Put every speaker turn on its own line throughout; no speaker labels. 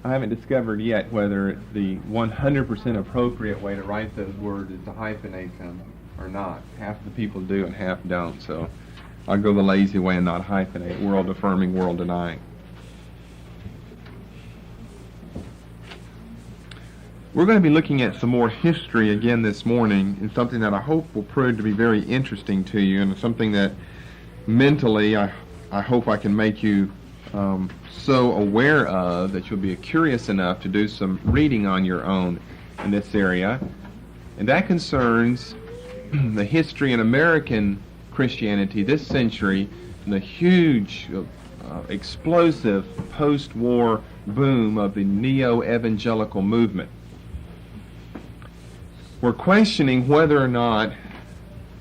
I haven't discovered yet whether the 100% appropriate way to write those words is to hyphenate them or not. Half the people do and half don't, so I'll go the lazy way and not hyphenate. World affirming, world denying. We're going to be looking at some more history again this morning, and something that I hope will prove to be very interesting to you, and something that mentally I hope I can make you so aware of that you'll be curious enough to do some reading on your own in this area. And that concerns the history in American Christianity this century and the huge, explosive post-war boom of the neo-evangelical movement. We're questioning whether or not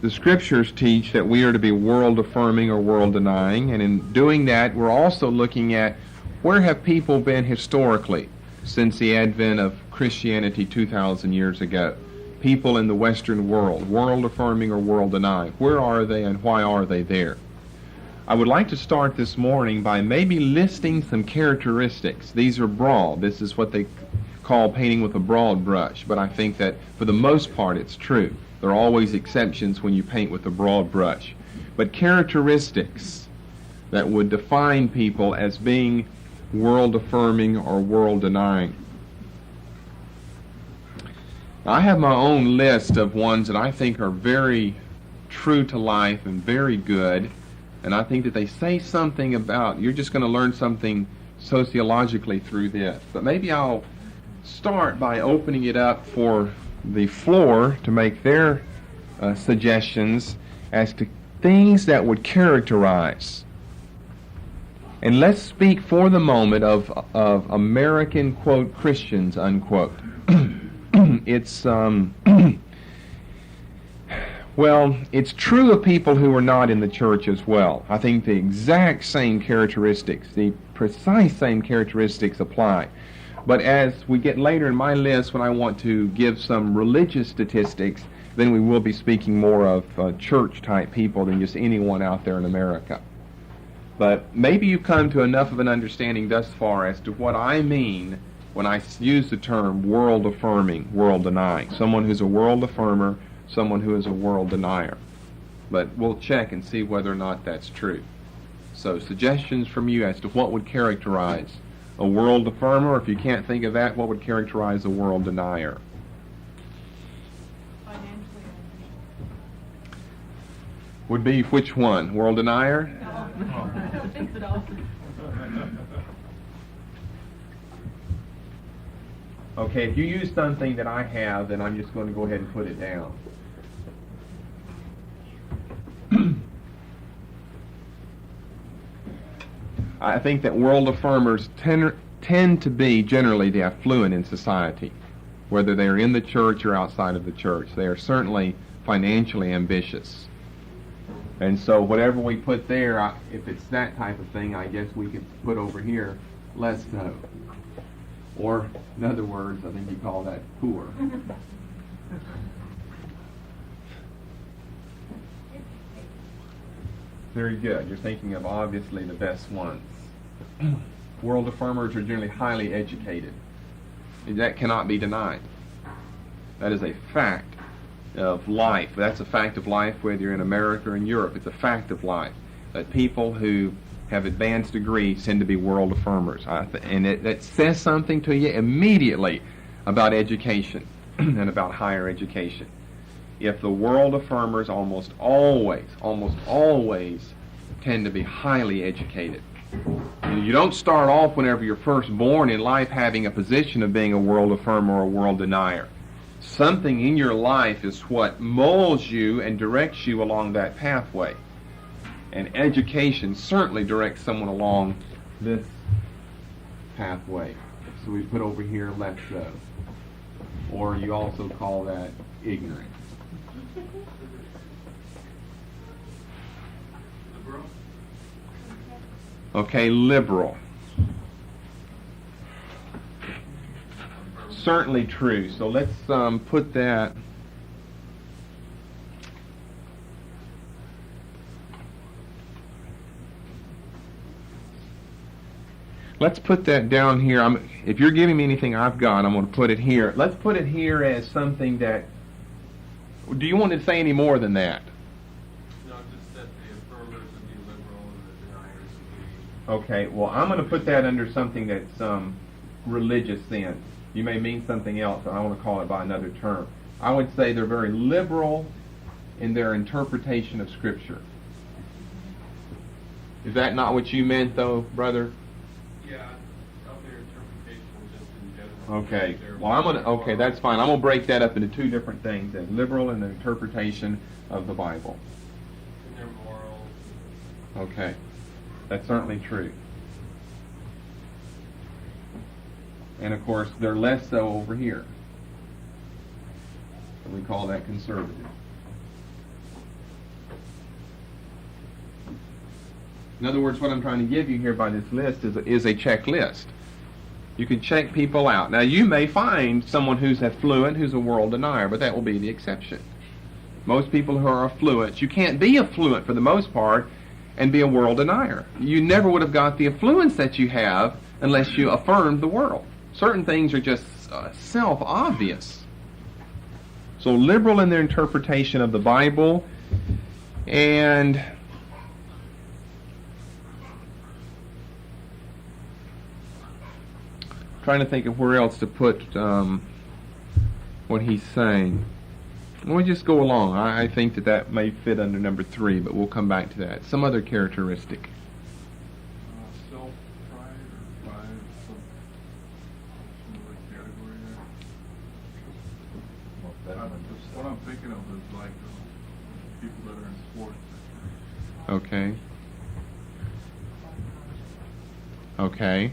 the Scriptures teach that we are to be world-affirming or world-denying, and in doing that, we're also looking at where have people been historically since the advent of Christianity 2,000 years ago. People in the Western world, world-affirming or world-denying. Where are they and why are they there? I would like to start this morning by maybe listing some characteristics. These are broad. This is what they call painting with a broad brush, but I think that for the most part it's true. There are always exceptions when you paint with a broad brush. But characteristics that would define people as being world-affirming or world-denying. I have my own list of ones that I think are very true to life and very good, and I think that they say something about, you're just going to learn something sociologically through this. But maybe I'll start by opening it up for the floor to make their suggestions as to things that would characterize. And let's speak for the moment of American, quote, Christians, unquote. It's, well, it's true of people who are not in the church as well. I think the exact same characteristics, the precise same characteristics apply. But as we get later in my list, when I want to give some religious statistics, then we will be speaking more of church-type people than just anyone out there in America. But maybe you've come to enough of an understanding thus far as to what I mean when I use the term world-affirming, world-denying. Someone who's a world-affirmer, someone who is a world-denier. But we'll check and see whether or not that's true. So suggestions from you as to what would characterize a world affirmer, or if you can't think of that, what would characterize a world denier?
Financially.
Would be which one? World denier?
Thinks it all.
Okay, if you use something that I have, then I'm just going to go ahead and put it down. I think that world affirmers tend to be generally the affluent in society, whether they are in the church or outside of the church. They are certainly financially ambitious. And so whatever we put there, if it's that type of thing, I guess we could put over here, less so. Or, in other words, I think you call that poor. Very good. You're thinking of obviously the best ones. World affirmers are generally highly educated. That cannot be denied. That is a fact of life. That's a fact of life whether you're in America or in Europe. It's a fact of life that people who have advanced degrees tend to be world affirmers. And that says something to you immediately about education and about higher education. If the world affirmers almost always tend to be highly educated. You don't start off whenever you're first born in life having a position of being a world affirmer or a world denier. Something in your life is what molds you and directs you along that pathway. And education certainly directs someone along this pathway. So we put over here less so. Or you also call that ignorant. Okay, liberal. Certainly true. So let's put that. Let's put that down here. If you're giving me anything I've got, I'm going to put it here. Let's put it here as something that... Do you want to say any more than that?
No, just that the affirmers would be liberal and the deniers would be...
Okay, well, I'm going to put that under something that's religious then. You may mean something else, but I want to call it by another term. I would say they're very liberal in their interpretation of Scripture. Is that not what you meant, though, brother?
Yeah, of their interpretation just in general.
Okay.
They're
Well, okay,
more-
that's fine. I'm going to break that up into two different things then. Liberal in the interpretation of the Bible.
In their morals.
Okay. That's certainly true. And of course, they're less so over here. We call that conservative. In other words, what I'm trying to give you here by this list is a checklist. You can check people out. Now, you may find someone who's affluent, who's a world denier, but that will be the exception. Most people who are affluent, you can't be affluent for the most part and be a world denier. You never would have got the affluence that you have unless you affirmed the world. Certain things are just self-obvious. So liberal in their interpretation of the Bible, and trying to think of where else to put what he's saying. We'll just go along. I think that may fit under number 3, but we'll come back to that. Some other characteristic.
Self-pride or pride, some other category there. What I'm thinking of is like people that are in sports.
Okay. Okay.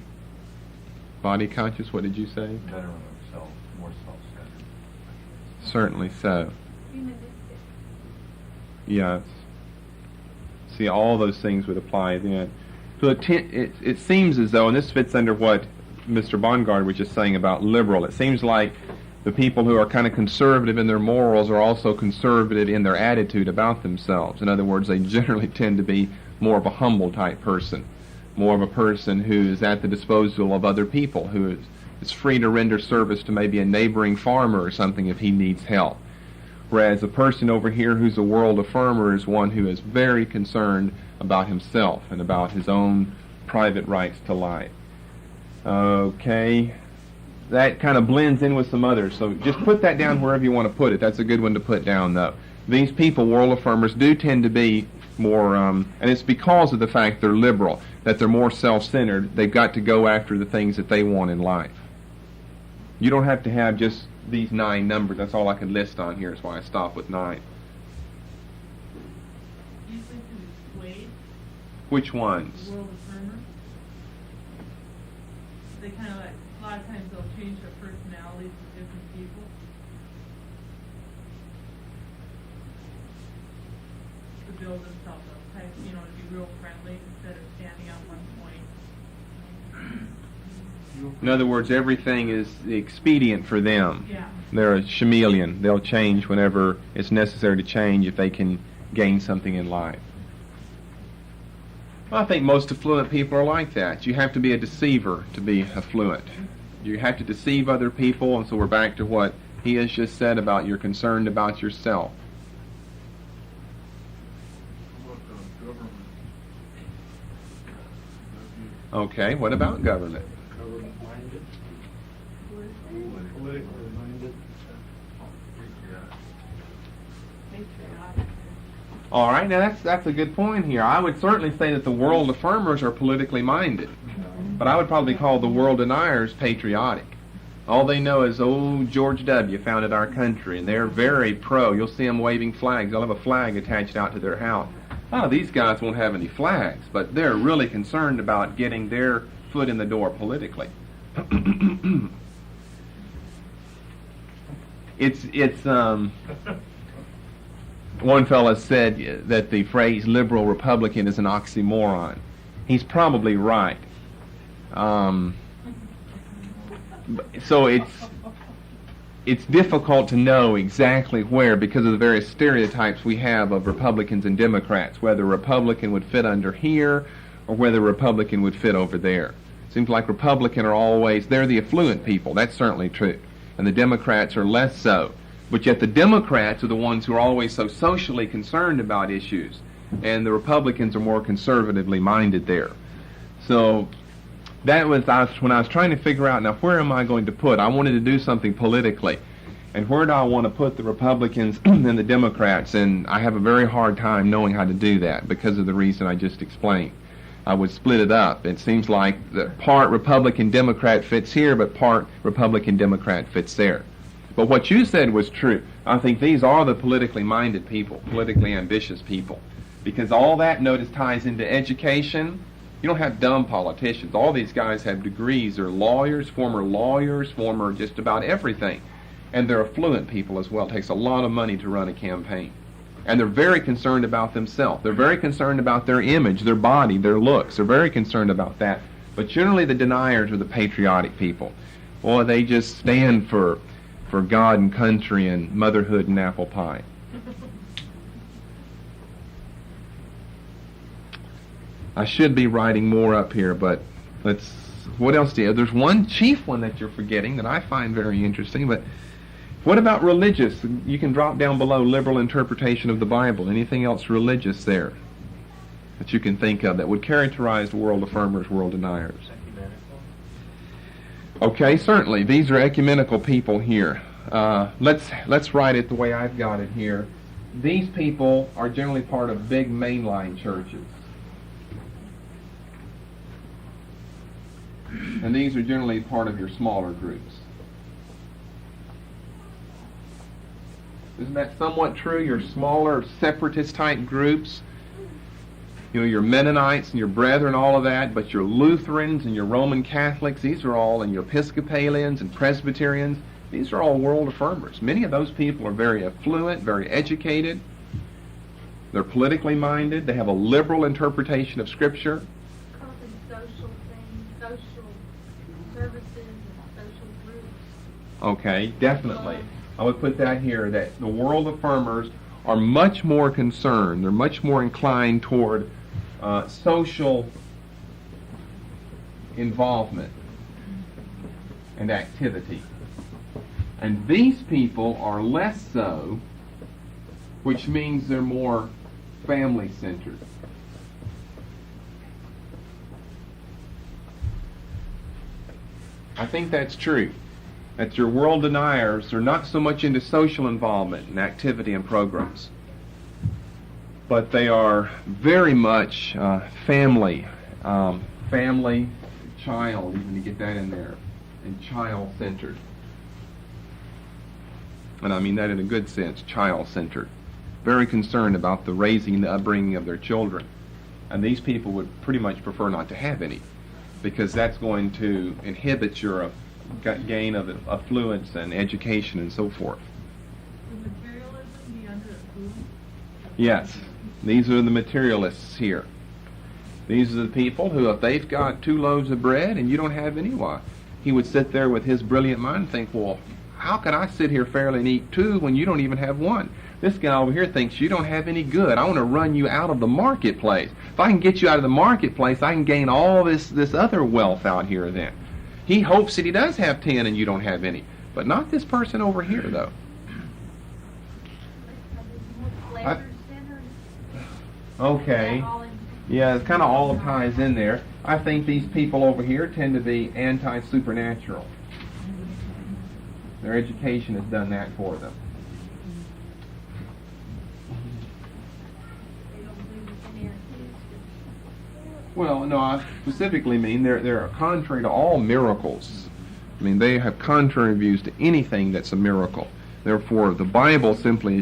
Body conscious, what did you say?
Better on themselves, more self-centered.
Certainly so. Yes. See, all those things would apply then. So it seems as though, and this fits under what Mr. Bongard was just saying about liberal, it seems like the people who are kind of conservative in their morals are also conservative in their attitude about themselves. In other words, they generally tend to be more of a humble type person, more of a person who is at the disposal of other people, who is free to render service to maybe a neighboring farmer or something if he needs help. Whereas a person over here who's a world affirmer is one who is very concerned about himself and about his own private rights to life. Okay. That kind of blends in with some others, so just put that down wherever you want to put it. That's a good one to put down, though. These people, world affirmers, do tend to be more, and it's because of the fact they're liberal, that they're more self-centered. They've got to go after the things that they want in life. You don't have to have just these 9 numbers. That's all I can list on here. That's why I stop with 9.
Do you think it is swayed,
Which ones?
world affirmer? They kind of like, a lot of times they'll change their personalities to different people. To build themselves up, type, to be real friendly instead of standing on one point.
In other words, everything is expedient for them.
Yeah.
They're a chameleon. They'll change whenever it's necessary to change if they can gain something in life. Well, I think most affluent people are like that. You have to be a deceiver to be affluent. You have to deceive other people, and so we're back to what he has just said about you're concerned about yourself.
What about government?
Okay, what about government?
Government-minded. Politically minded.
Patriotic.
All right, now that's a good point here. I would certainly say that the world affirmers are politically minded, but I would probably call the world deniers patriotic. All they know is, oh, George W. founded our country, and they're very pro. You'll see them waving flags. They'll have a flag attached out to their house. Oh, these guys won't have any flags, but they're really concerned about getting their foot in the door politically. It's one fellow said that the phrase liberal Republican is an oxymoron. He's probably right. So it's difficult to know exactly where, because of the various stereotypes we have of Republicans and Democrats, whether a Republican would fit under here or whether a Republican would fit over there. Seems like Republicans are always, they're the affluent people. That's certainly true. And the Democrats are less so. But yet the Democrats are the ones who are always so socially concerned about issues. And the Republicans are more conservatively minded there. So that was, when I was trying to figure out, now where am I going to put? I wanted to do something politically. And where do I want to put the Republicans and the Democrats? And I have a very hard time knowing how to do that because of the reason I just explained. I would split it up. It seems like the part Republican-Democrat fits here, but part Republican-Democrat fits there. But what you said was true. I think these are the politically minded people, politically ambitious people. Because all that, notice, ties into education. You don't have dumb politicians. All these guys have degrees. They're lawyers, former just about everything. And they're affluent people as well. It takes a lot of money to run a campaign. And they're very concerned about themselves. They're very concerned about their image, their body, their looks. They're very concerned about that. But generally the deniers are the patriotic people. Boy, they just stand for God and country and motherhood and apple pie. I should be writing more up here, but what else do you have? There's one chief one that you're forgetting that I find very interesting, but what about religious? You can drop down below liberal interpretation of the Bible. Anything else religious there that you can think of that would characterize world affirmers, world deniers? Okay, certainly. These are ecumenical people here. Let's write it the way I've got it here. These people are generally part of big mainline churches. And these are generally part of your smaller groups. Isn't that somewhat true? Your smaller separatist type groups, your Mennonites and your Brethren, all of that, but your Lutherans and your Roman Catholics, these are all, and your Episcopalians and Presbyterians, these are all world affirmers. Many of those people are very affluent, very educated. They're politically minded. They have a liberal interpretation of Scripture.
Causing social things, social services, and social groups.
Okay, definitely. I would put that here, that the world affirmers are much more concerned, they're much more inclined toward social involvement and activity. And these people are less so, which means they're more family-centered. I think that's true. That your world deniers are not so much into social involvement and activity and programs, but they are very much family, child, even to get that in there, and child-centered. And I mean that in a good sense, child-centered. Very concerned about the raising and the upbringing of their children. And these people would pretty much prefer not to have any, because that's going to inhibit your gain of affluence and education and so forth.
Would materialism be under who?
Yes, these are the materialists here. These are the people who, if they've got 2 loaves of bread and you don't have any, why, he would sit there with his brilliant mind and think, well, how can I sit here fairly and eat 2 when you don't even have 1? This guy over here thinks you don't have any good. I want to run you out of the marketplace. If I can get you out of the marketplace, I can gain all this other wealth out here then. He hopes that he does have 10 and you don't have any. But not this person over here, though. Okay. Yeah, it kind of all ties in there. I think these people over here tend to be anti-supernatural. Their education has done that for them. Well, no, I specifically mean they're contrary to all miracles. I mean, they have contrary views to anything that's a miracle. Therefore, the Bible simply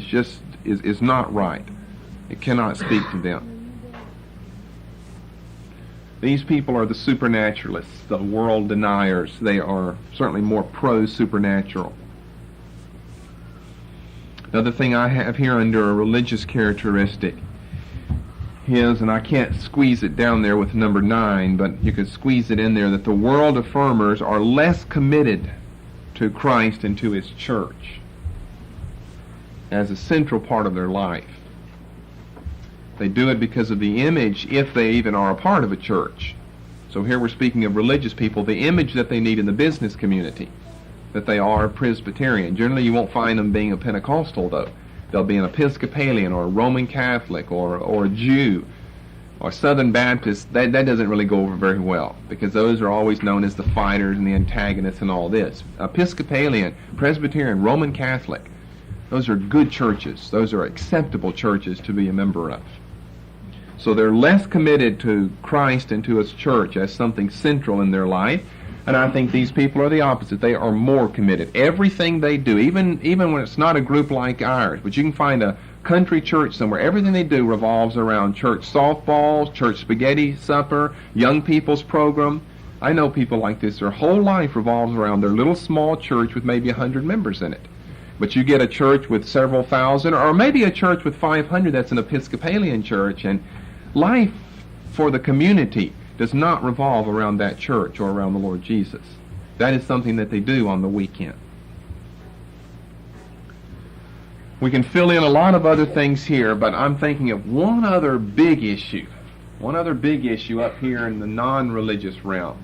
is not right. It cannot speak to them. These people are the supernaturalists, the world deniers. They are certainly more pro-supernatural. Another thing I have here under a religious characteristic is, and I can't squeeze it down there with number 9, but you could squeeze it in there, that the world affirmers are less committed to Christ and to His church as a central part of their life. They do it because of the image, if they even are a part of a church. So here we're speaking of religious people, the image that they need in the business community, that they are Presbyterian. Generally you won't find them being a Pentecostal, though. They'll be an Episcopalian or a Roman Catholic or a Jew or Southern Baptist. That doesn't really go over very well, because those are always known as the fighters and the antagonists and all this. Episcopalian, Presbyterian, Roman Catholic, those are good churches. Those are acceptable churches to be a member of. So they're less committed to Christ and to His church as something central in their life. And I think these people are the opposite. They are more committed. Everything they do, even when it's not a group like ours, but you can find a country church somewhere, everything they do revolves around church softballs, church spaghetti supper, young people's program. I know people like this. Their whole life revolves around their little small church with maybe 100 members in it. But you get a church with several thousand, or maybe a church with 500 that's an Episcopalian church, and life for the community does not revolve around that church or around the Lord Jesus. That is something that they do on the weekend. We can fill in a lot of other things here, but I'm thinking of one other big issue up here in the non-religious realm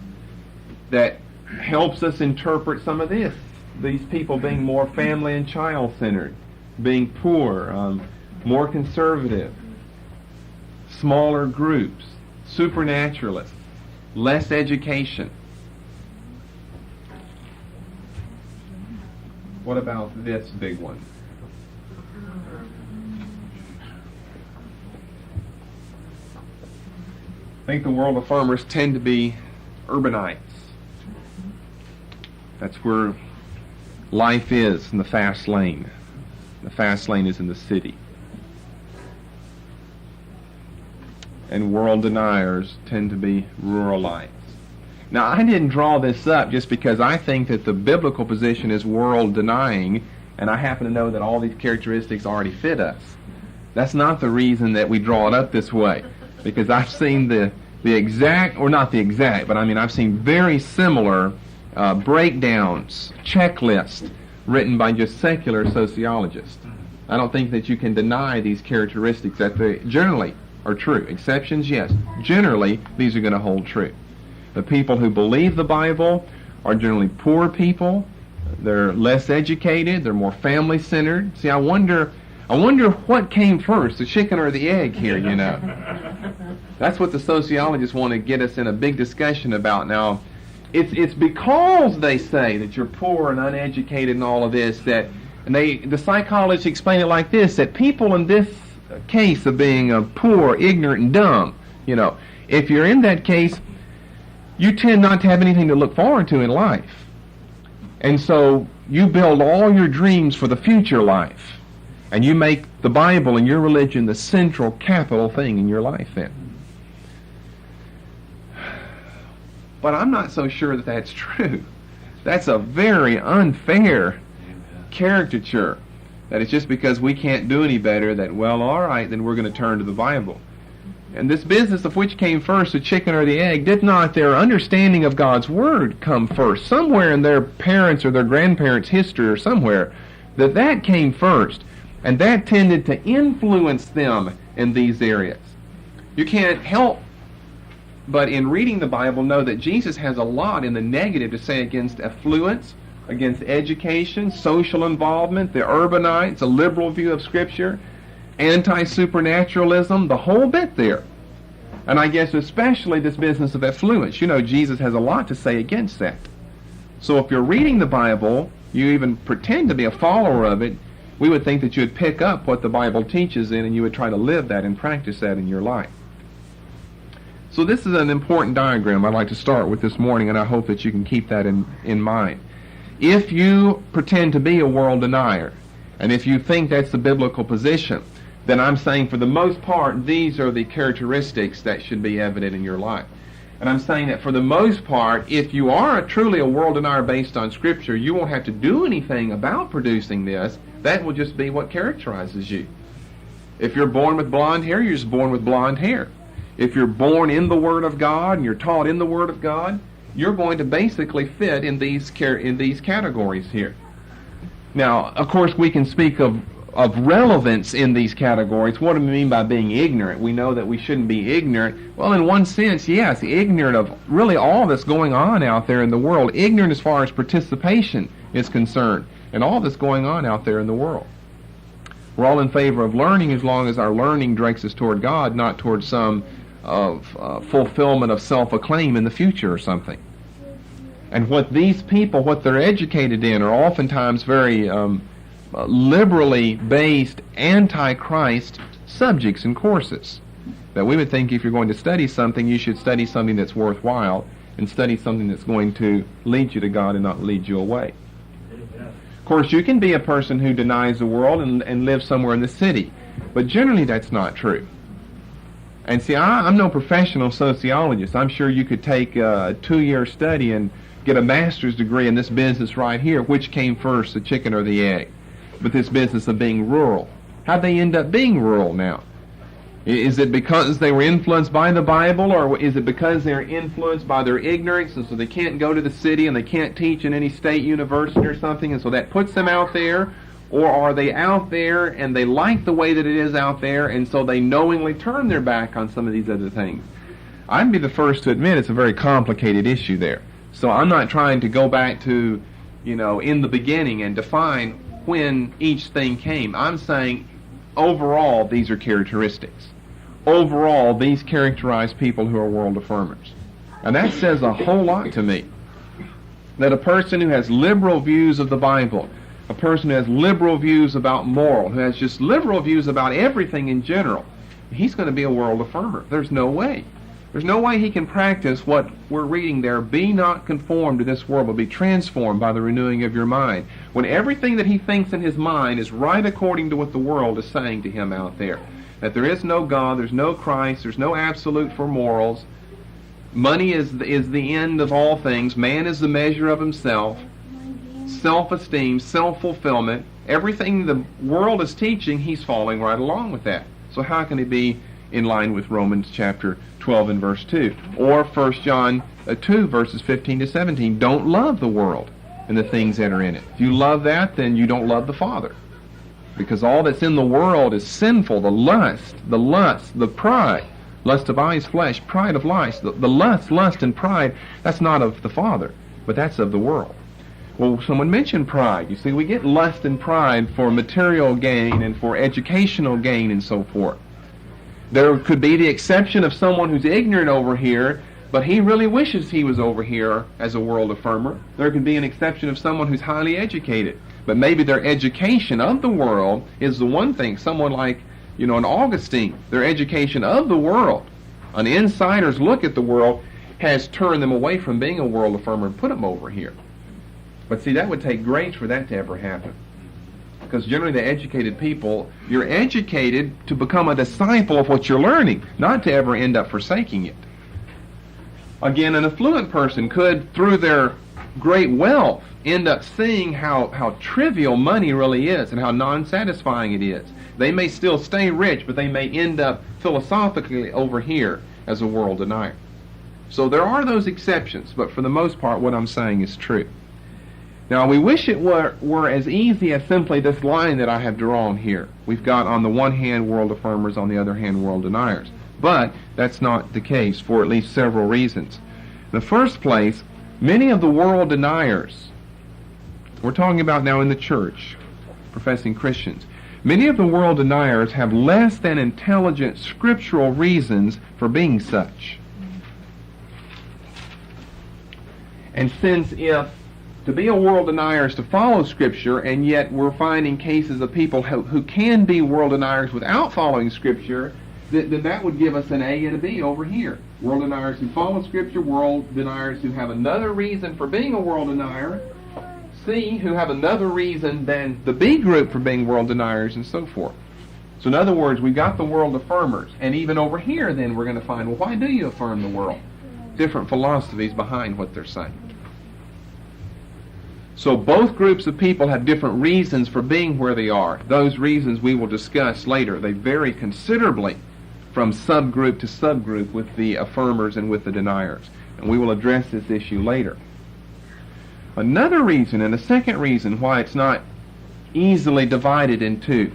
that helps us interpret some of this. These people being more family and child-centered, being poor, more conservative, smaller groups, supernaturalists, less education. What about this big one? I think the world affirmers tend to be urbanites. That's where life is, in the fast lane. The fast lane is in the city. And world deniers tend to be ruralites. Now, I didn't draw this up just because I think that the biblical position is world denying, and I happen to know that all these characteristics already fit us. That's not the reason that we draw it up this way, because I've seen the exact, or not the exact, but I mean I've seen very similar breakdowns, checklists written by just secular sociologists. I don't think that you can deny these characteristics, that they generally are true. Exceptions, yes. Generally, these are going to hold true. The people who believe the Bible are generally poor people. They're less educated. They're more family-centered. See, I wonder what came first, the chicken or the egg here, you know. That's what the sociologists want to get us in a big discussion about. Now, it's because they say that you're poor and uneducated and all of this, that, and the psychologists explain it like this, that people in this case of being poor, ignorant, and dumb, you know, if you're in that case, you tend not to have anything to look forward to in life. And so you build all your dreams for the future life. And you make the Bible and your religion the central, capital thing in your life then. But I'm not so sure that that's true. That's a very unfair caricature. That it's just because we can't do any better that, well, all right, then we're going to turn to the Bible. And this business of which came first, the chicken or the egg, did not their understanding of God's Word come first? Somewhere in their parents' or their grandparents' history or somewhere, that came first. And that tended to influence them in these areas. You can't help but in reading the Bible know that Jesus has a lot in the negative to say against affluence, against education, social involvement, the urbanites, a liberal view of Scripture, anti-supernaturalism, the whole bit there. And I guess especially this business of affluence. You know, Jesus has a lot to say against that. So if you're reading the Bible, you even pretend to be a follower of it, we would think that you would pick up what the Bible teaches in and you would try to live that and practice that in your life. So this is an important diagram I'd like to start with this morning, and I hope that you can keep that in mind. If you pretend to be a world denier, and if you think that's the biblical position, then I'm saying for the most part, these are the characteristics that should be evident in your life. And I'm saying that for the most part, if you are truly a world denier based on Scripture, you won't have to do anything about producing this. That will just be what characterizes you. If you're born with blonde hair, you're just born with blonde hair. If you're born in the Word of God and you're taught in the Word of God, you're going to basically fit in these categories here. Now, of course, we can speak of of relevance in these categories. What do we mean by being ignorant? We know that we shouldn't be ignorant. Well, in one sense, yes, ignorant of really all that's going on out there in the world. Ignorant as far as participation is concerned, and all that's going on out there in the world. We're all in favor of learning as long as our learning directs us toward God, not toward some fulfillment of self-acclaim in the future or something. And what these people, what they're educated in, are oftentimes very liberally based anti-Christ subjects and courses. That we would think if you're going to study something, you should study something that's worthwhile and study something that's going to lead you to God and not lead you away. Of course, you can be a person who denies the world and live somewhere in the city, but generally that's not true. And see, I'm no professional sociologist. I'm sure you could take a 2-year study and get a master's degree in this business right here. Which came first, the chicken or the egg? But this business of being rural. How'd they end up being rural now? Is it because they were influenced by the Bible, or is it because they're influenced by their ignorance, and so they can't go to the city and they can't teach in any state university or something, and so that puts them out there? Or are they out there and they like the way that it is out there, and so they knowingly turn their back on some of these other things? I'd be the first to admit it's a very complicated issue there. So I'm not trying to go back to, in the beginning and define when each thing came. I'm saying overall these are characteristics. Overall, these characterize people who are world affirmers. And that says a whole lot to me. That a person who has liberal views of the Bible, a person who has liberal views about moral, who has just liberal views about everything in general, he's going to be a world affirmer. There's no way. There's no way he can practice what we're reading there. Be not conformed to this world, but be transformed by the renewing of your mind. When everything that he thinks in his mind is right according to what the world is saying to him out there. That there is no God, there's no Christ, there's no absolute for morals. Money is the end of all things. Man is the measure of himself. Self-esteem, self-fulfillment. Everything the world is teaching, he's following right along with that. So how can he be in line with Romans chapter 12 and verse 2? Or 1 John 2 verses 15 to 17. Don't love the world and the things that are in it. If you love that, then you don't love the Father. Because all that's in the world is sinful. The lust, the pride. Lust of eyes, flesh, pride of life. The lust and pride, that's not of the Father, but that's of the world. Well, someone mentioned pride. You see, we get lust and pride for material gain and for educational gain and so forth. There could be the exception of someone who's ignorant over here, but he really wishes he was over here as a world affirmer. There could be an exception of someone who's highly educated, but maybe their education of the world is the one thing. Someone like, an Augustine, their education of the world, an insider's look at the world, has turned them away from being a world affirmer and put them over here. But see, that would take grace for that to ever happen. Because generally the educated people, you're educated to become a disciple of what you're learning, not to ever end up forsaking it. Again, an affluent person could, through their great wealth, end up seeing how trivial money really is and how non-satisfying it is. They may still stay rich, but they may end up philosophically over here as a world denier. So there are those exceptions, but for the most part what I'm saying is true. Now, we wish it were as easy as simply this line that I have drawn here. We've got on the one hand world affirmers, on the other hand world deniers. But that's not the case for at least several reasons. In the first place, many of the world deniers, we're talking about now in the church, professing Christians, many of the world deniers have less than intelligent scriptural reasons for being such. And since if to be a world denier is to follow Scripture, and yet we're finding cases of people who can be world deniers without following Scripture, then that would give us an A and a B over here. World deniers who follow Scripture, world deniers who have another reason for being a world denier, C, who have another reason than the B group for being world deniers, and so forth. So in other words, we've got the world affirmers, and even over here then we're going to find, well, why do you affirm the world? Different philosophies behind what they're saying. So both groups of people have different reasons for being where they are. Those reasons we will discuss later. They vary considerably from subgroup to subgroup with the affirmers and with the deniers. And we will address this issue later. Another reason, and a second reason why it's not easily divided in two,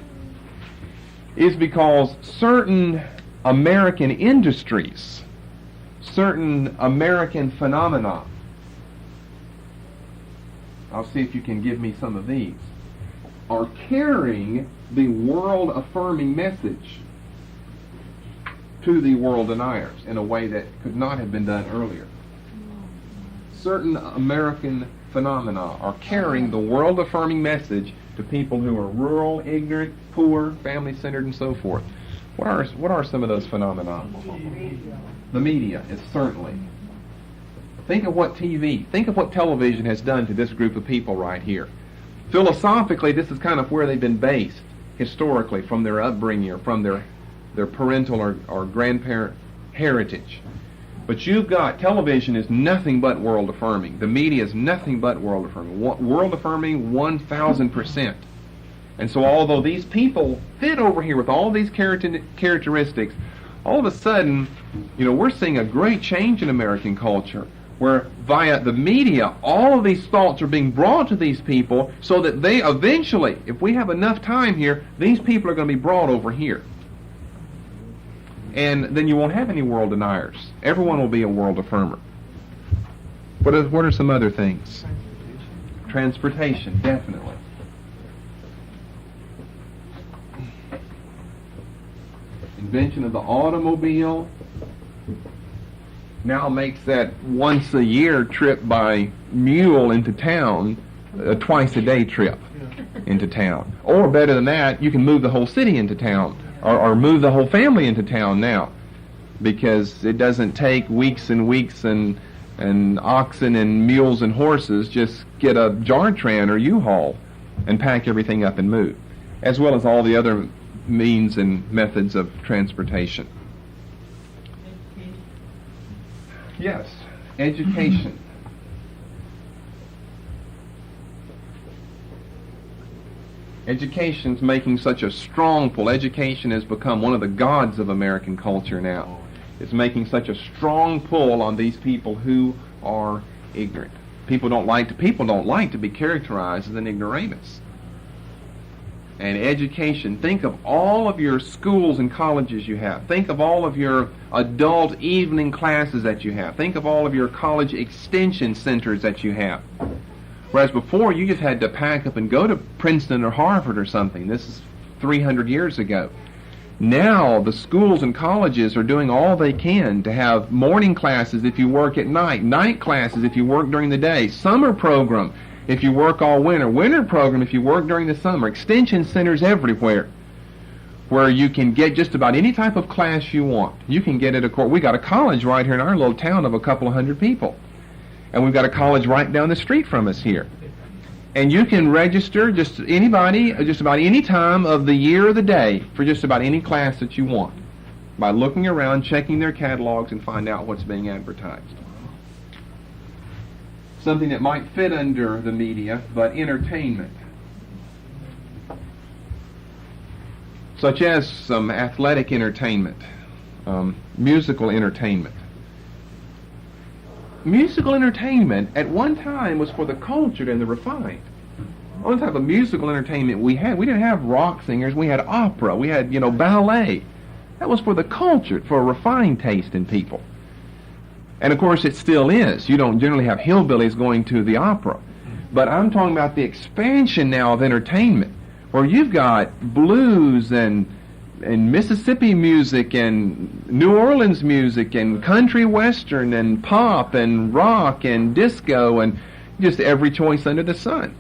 is because certain American industries, certain American phenomena, I'll see if you can give me some of these, are carrying the world-affirming message to the world deniers in a way that could not have been done earlier. Certain American phenomena are carrying the world-affirming message to people who are rural, ignorant, poor, family-centered, and so forth. What are some of those phenomena? The media is certainly. Think of what television has done to this group of people right here. Philosophically, this is kind of where they've been based historically, from their upbringing or from their parental or grandparent heritage. But you've got, television is nothing but world-affirming. The media is nothing but world-affirming. World-affirming 1,000%. And so although these people fit over here with all these characteristics, all of a sudden, we're seeing a great change in American culture, where via the media, all of these thoughts are being brought to these people so that they eventually, if we have enough time here, these people are going to be brought over here. And then you won't have any world deniers. Everyone will be a world affirmer. What are some other things? Transportation, definitely. Invention of the automobile now makes that once-a-year trip by mule into town a twice-a-day trip into town. Or better than that, you can move the whole city into town, or move the whole family into town now, because it doesn't take weeks and weeks and oxen and mules and horses. Just get a Jar-Tran or U-Haul and pack everything up and move, as well as all the other means and methods of transportation. Yes, education. Education's making such a strong pull. Education has become one of the gods of American culture now. It's making such a strong pull on these people who are ignorant. People don't like to be characterized as an ignoramus. And education, think of all of your schools and colleges you have. Think of all of your adult evening classes that you have. Think of all of your college extension centers that you have. Whereas before, you just had to pack up and go to Princeton or Harvard or something. This is 300 years ago. Now, the schools and colleges are doing all they can to have morning classes if you work at night, night classes if you work during the day, summer program if you work all winter, winter program if you work during the summer, extension centers everywhere where you can get just about any type of class you want. You can get it, of course. We got a college right here in our little town of a couple of hundred people. And we've got a college right down the street from us here. And you can register just anybody, just about any time of the year or the day for just about any class that you want by looking around, checking their catalogs, and find out what's being advertised. Something that might fit under the media, but entertainment. Such as some athletic entertainment, musical entertainment. Musical entertainment at one time was for the cultured and the refined. The only type of musical entertainment we didn't have rock singers, we had opera, we had, ballet. That was for the cultured, for a refined taste in people. And of course it still is. You don't generally have hillbillies going to the opera. But I'm talking about the expansion now of entertainment, where you've got blues and Mississippi music and New Orleans music and country western and pop and rock and disco and just every choice under the sun.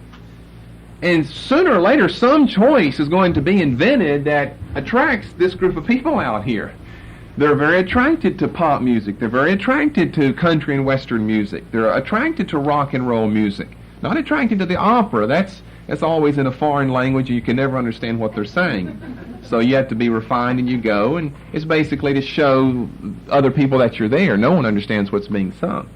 And sooner or later some choice is going to be invented that attracts this group of people out here. They're very attracted to pop music. They're very attracted to country and western music. They're attracted to rock and roll music. Not attracted to the opera. That's always in a foreign language and you can never understand what they're saying. So you have to be refined and you go, and it's basically to show other people that you're there. No one understands what's being sung.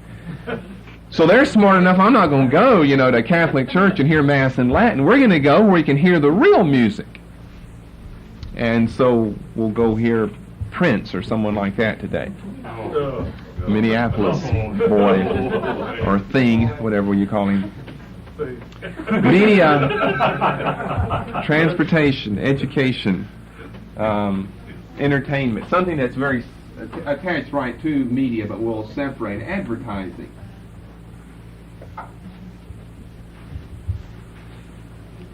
So they're smart enough, I'm not going to go, to a Catholic church and hear Mass in Latin. We're going to go where you can hear the real music. And so we'll go hear Prince or someone like that today. Minneapolis boy or thing, whatever you call him. Media, transportation, education. Entertainment, something that's very attached right to media, but we'll separate advertising.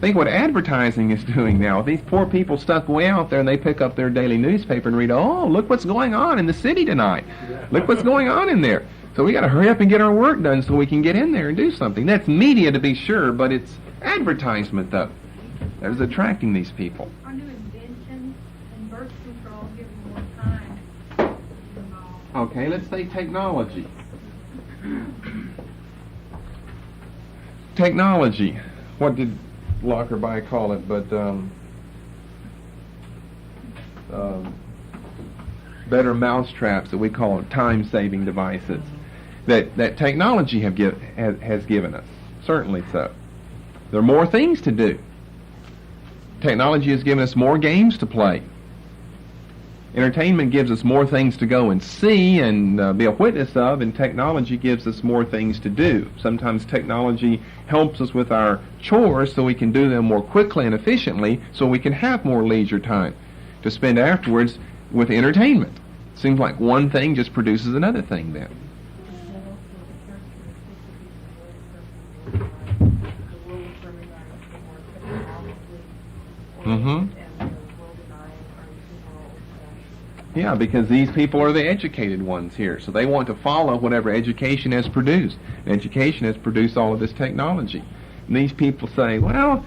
Think what advertising is doing now. These poor people stuck way out there and they pick up their daily newspaper and read, oh, look what's going on in the city tonight. Look what's going on in there. So we got to hurry up and get our work done so we can get in there and do something. That's media to be sure, but it's advertisement though. That is attracting these people.
Our new inventions and birth control giving more time involved.
Okay, let's say technology. Technology. What did Lockerbie call it? But better mousetraps that we call them time-saving devices that technology has given us. Certainly so. There are more things to do. Technology has given us more games to play. Entertainment gives us more things to go and see and be a witness of, and technology gives us more things to do. Sometimes technology helps us with our chores so we can do them more quickly and efficiently so we can have more leisure time to spend afterwards with entertainment. Seems like one thing just produces another thing then. Mm-hmm. Yeah, because these people are the educated ones here, so they want to follow whatever education has produced. And education has produced all of this technology. And these people say, well,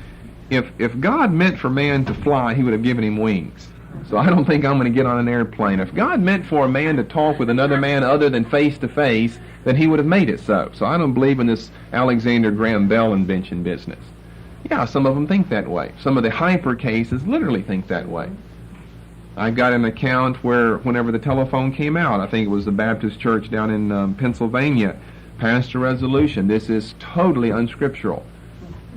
if God meant for man to fly, he would have given him wings. So I don't think I'm going to get on an airplane. If God meant for a man to talk with another man other than face to face, then he would have made it so. So I don't believe in this Alexander Graham Bell invention business. Yeah, some of them think that way. Some of the hyper cases literally think that way. I've got an account where whenever the telephone came out, I think it was the Baptist church down in Pennsylvania, passed a resolution. This is totally unscriptural,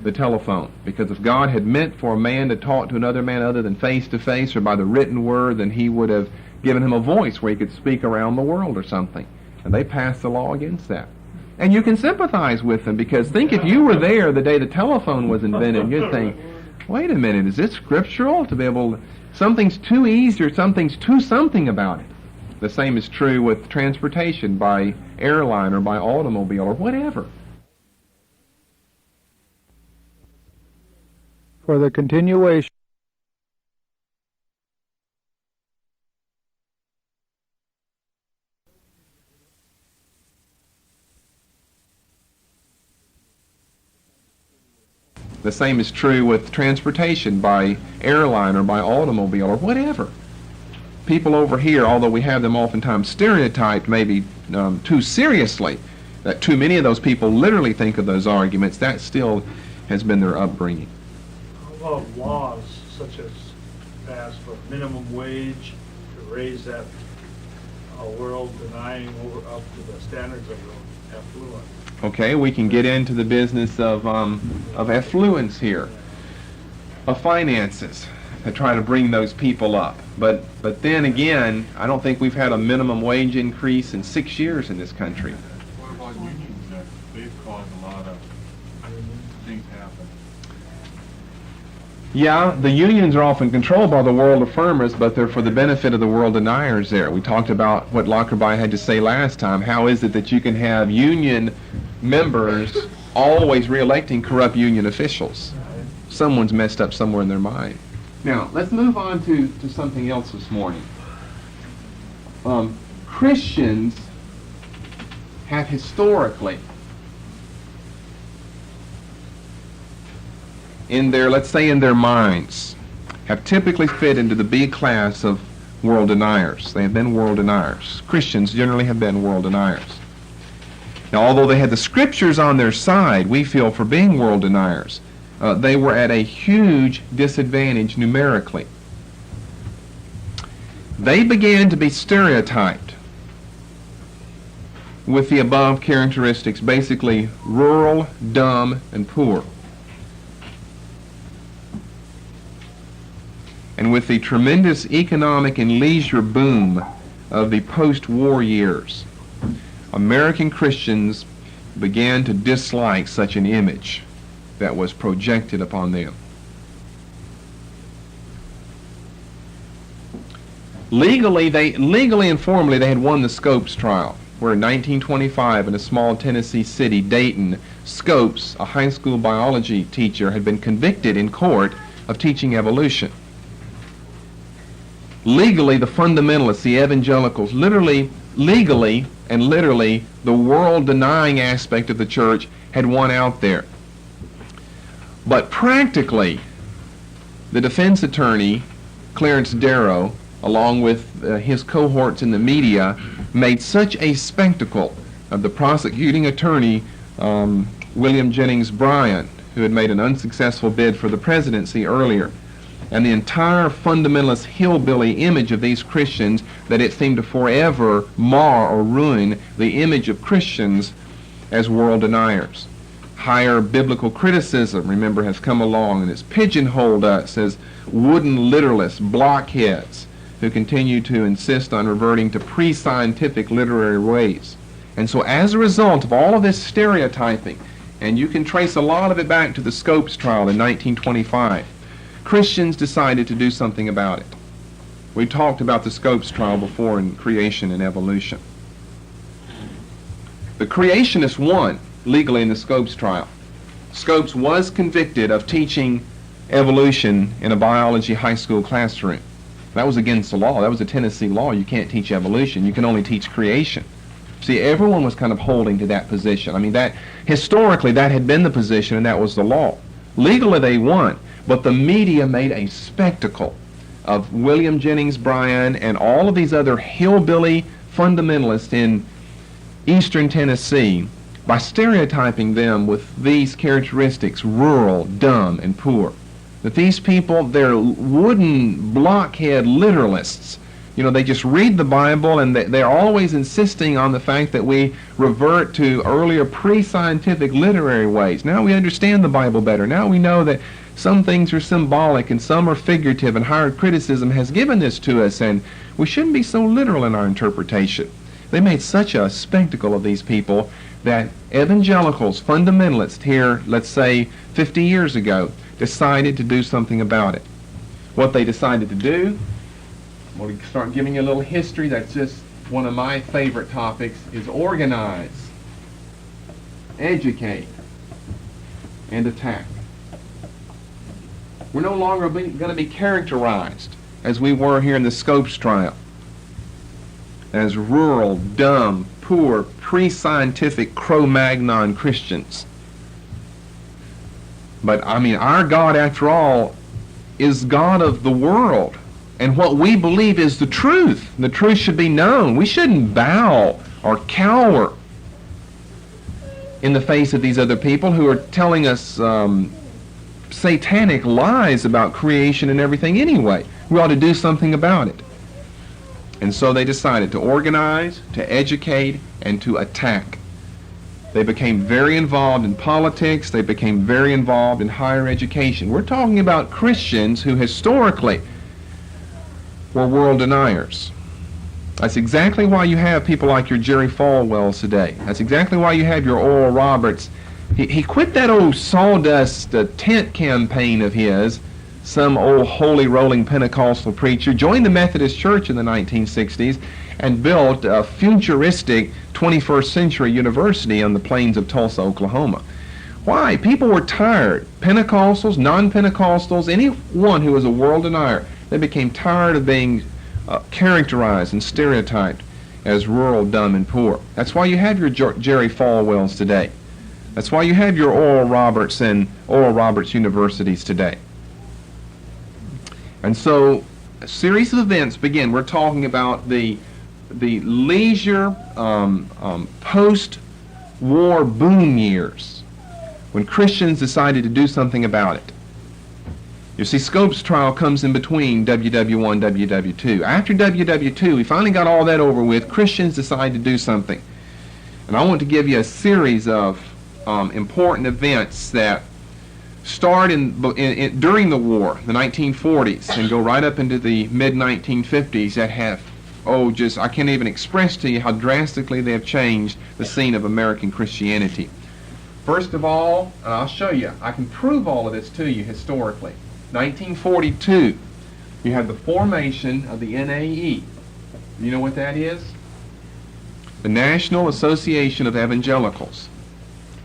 the telephone. Because if God had meant for a man to talk to another man other than face to face or by the written word, then he would have given him a voice where he could speak around the world or something. And they passed a law against that. And you can sympathize with them, because think if you were there the day the telephone was invented, you'd think, wait a minute, is this scriptural to be able to, something's too easy or something's too something about it. The same is true with transportation by airline or by automobile or whatever.
For the continuation.
The same is true with transportation by airline or by automobile or whatever. People over here, although we have them oftentimes stereotyped maybe too seriously, that too many of those people literally think of those arguments, that still has been their upbringing.
How about laws such as passed for minimum wage to raise that world denying over up to the standards of the affluent?
Okay, we can get into the business of affluence here, of finances, to try to bring those people up. But then again, I don't think we've had a minimum wage increase in 6 years in this country.
What about unions that they've caused a lot of things happen?
Yeah, the unions are often controlled by the world affirmers, but they're for the benefit of the world deniers there. We talked about what Lockerbie had to say last time. How is it that you can have union members always re-electing corrupt union officials? Someone's messed up somewhere in their mind. Now, let's move on to something else this morning. Christians have historically, in their, let's say in their minds, have typically fit into the B class of world deniers. They have been world deniers. Christians generally have been world deniers. Now, although they had the scriptures on their side, we feel, for being world deniers, they were at a huge disadvantage numerically. They began to be stereotyped with the above characteristics, basically rural, dumb, and poor. And with the tremendous economic and leisure boom of the post-war years, American Christians began to dislike such an image that was projected upon them. Legally and formally, they had won the Scopes trial, where in 1925 in a small Tennessee city, Dayton, Scopes, a high school biology teacher, had been convicted in court of teaching evolution. Legally, the fundamentalists, the evangelicals, legally and literally, the world-denying aspect of the church had won out there. But practically, the defense attorney, Clarence Darrow, along with his cohorts in the media, made such a spectacle of the prosecuting attorney, William Jennings Bryan, who had made an unsuccessful bid for the presidency earlier, and the entire fundamentalist hillbilly image of these Christians, that it seemed to forever mar or ruin the image of Christians as world deniers. Higher biblical criticism, remember, has come along and has pigeonholed us as wooden literalists, blockheads, who continue to insist on reverting to pre-scientific literary ways. And so as a result of all of this stereotyping, and you can trace a lot of it back to the Scopes trial in 1925, Christians decided to do something about it. We talked about the Scopes trial before in creation and evolution. The creationists won legally in the Scopes trial. Scopes was convicted of teaching evolution in a biology high school classroom. That was against the law. That was a Tennessee law. You can't teach evolution. You can only teach creation. See, everyone was kind of holding to that position. I mean, that historically that had been the position and that was the law. Legally they won, but the media made a spectacle of William Jennings Bryan and all of these other hillbilly fundamentalists in eastern Tennessee by stereotyping them with these characteristics: rural, dumb, and poor. That these people, they're wooden blockhead literalists. You know, they just read the Bible and they're always insisting on the fact that we revert to earlier pre-scientific literary ways. Now we understand the Bible better. Now we know that some things are symbolic and some are figurative, and higher criticism has given this to us, and we shouldn't be so literal in our interpretation. They made such a spectacle of these people that evangelicals, fundamentalists here, let's say 50 years ago, decided to do something about it. What they decided to do, I'm going to start giving you a little history. That's just one of my favorite topics, is organize, educate, and attack. We're no longer going to be characterized, as we were here in the Scopes trial, as rural, dumb, poor, pre-scientific Cro-Magnon Christians. But, I mean, our God, after all, is God of the world. And what we believe is the truth. The truth should be known. We shouldn't bow or cower in the face of these other people who are telling us satanic lies about creation and everything anyway. We ought to do something about it. And so they decided to organize, to educate, and to attack. They became very involved in politics. They became very involved in higher education. We're talking about Christians who historically were world deniers. That's exactly why you have people like your Jerry Falwells today. That's exactly why you have your Oral Roberts. He quit that old sawdust tent campaign of his, some old holy rolling Pentecostal preacher, joined the Methodist Church in the 1960s and built a futuristic 21st century university on the plains of Tulsa, Oklahoma. Why? People were tired. Pentecostals, non-Pentecostals, anyone who was a world denier, they became tired of being characterized and stereotyped as rural, dumb, and poor. That's why you have your Jerry Falwells today. That's why you have your Oral Roberts and Oral Roberts universities today. And so a series of events begin. We're talking about the leisure post-war boom years when Christians decided to do something about it. You see, Scopes trial comes in between WW1 and WW2. After WW2, we finally got all that over with. Christians decided to do something. And I want to give you a series of important events that start during the war, the 1940s, and go right up into the mid-1950s that have, I can't even express to you how drastically they have changed the scene of American Christianity. First of all, and I'll show you, I can prove all of this to you historically. 1942, You have the formation of the NAE. You know what that is? The National Association of Evangelicals.